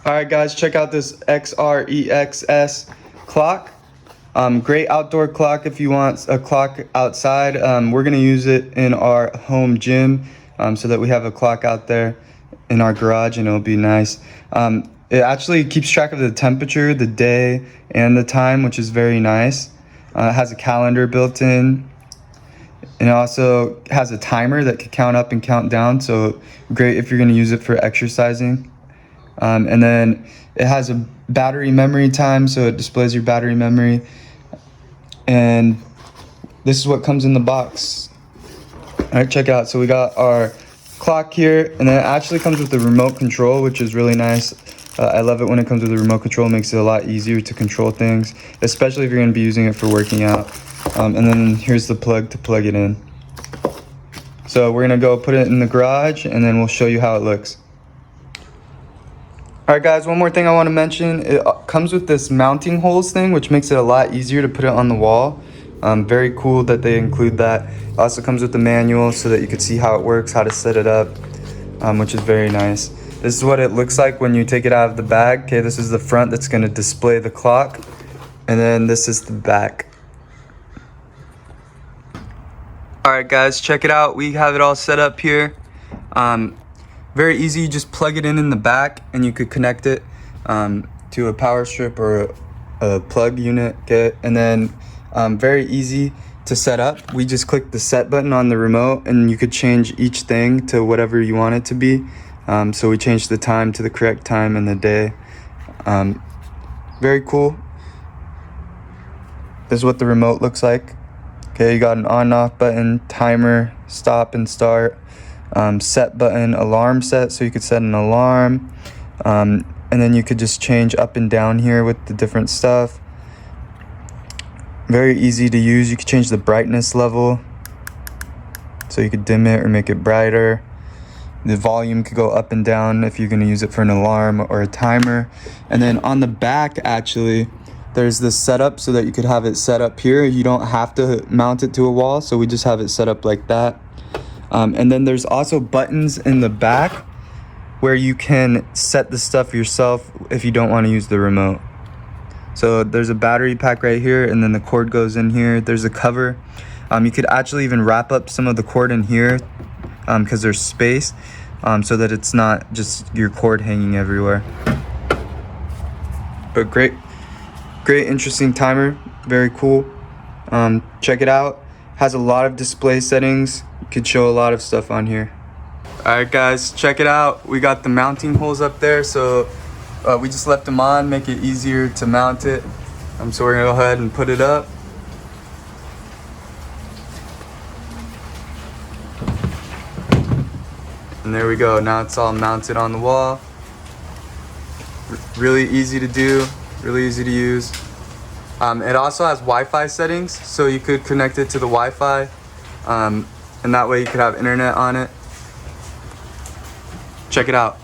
Alright guys, check out this XREXS clock. Great outdoor clock if you want a clock outside. We're going to use it in our home gym so that we have a clock out there in our garage and it'll be nice. It actually keeps track of the temperature, the day, and the time, which is very nice. It has a calendar built in. And it also has a timer that can count up and count down, so great if you're going to use it for exercising. And then it has a battery memory time, so it displays your battery memory. And this is what comes in the box. Alright, check it out. So we got our clock here, and then it actually comes with the remote control, which is really nice. I love it when it comes with the remote control. It makes it a lot easier to control things, especially if you're going to be using it for working out. And then here's the plug to plug it in. So we're going to go put it in the garage, and then we'll show you how it looks. Alright guys, one more thing I want to mention. It comes with this mounting holes thing, which makes it a lot easier to put it on the wall. Very cool that they include that. It also comes with the manual so that you can see how it works, how to set it up, which is very nice. This is what it looks like when you take it out of the bag. Okay, this is the front that's going to display the clock, and then this is the back. Alright guys, check it out. We have it all set up here. Very easy, you just plug it in the back and you could connect it to a power strip or a plug unit. Okay? And then very easy to set up. We just click the set button on the remote and you could change each thing to whatever you want it to be. So we changed the time to the correct time and the day. Very cool. This is what the remote looks like. Okay, you got an on and off button, timer, stop and start, set button, alarm set, so you could set an alarm, and then you could just change up and down here with the different stuff. Very easy to use. You could change the brightness level, so you could dim it or make it brighter. The volume could go up and down if you're going to use it for an alarm or a timer. And then on the back, actually, there's this setup so that you could have it set up here. You don't have to mount it to a wall, so we just have it set up like that. And then there's also buttons in the back where you can set the stuff yourself if you don't want to use the remote. So there's a battery pack right here, and then the cord goes in here. There's a cover. You could actually even wrap up some of the cord in here because there's space, so that it's not just your cord hanging everywhere. But great, interesting timer. Very cool. Check it out. Has a lot of display settings. You could show a lot of stuff on here. Alright guys, check it out. We got the mounting holes up there, so we just left them on, make it easier to mount it. So we're gonna go ahead and put it up. And there we go. Now it's all mounted on the wall. Really easy to do, really easy to use. It also has Wi-Fi settings, so you could connect it to the Wi-Fi, and that way you could have internet on it. Check it out.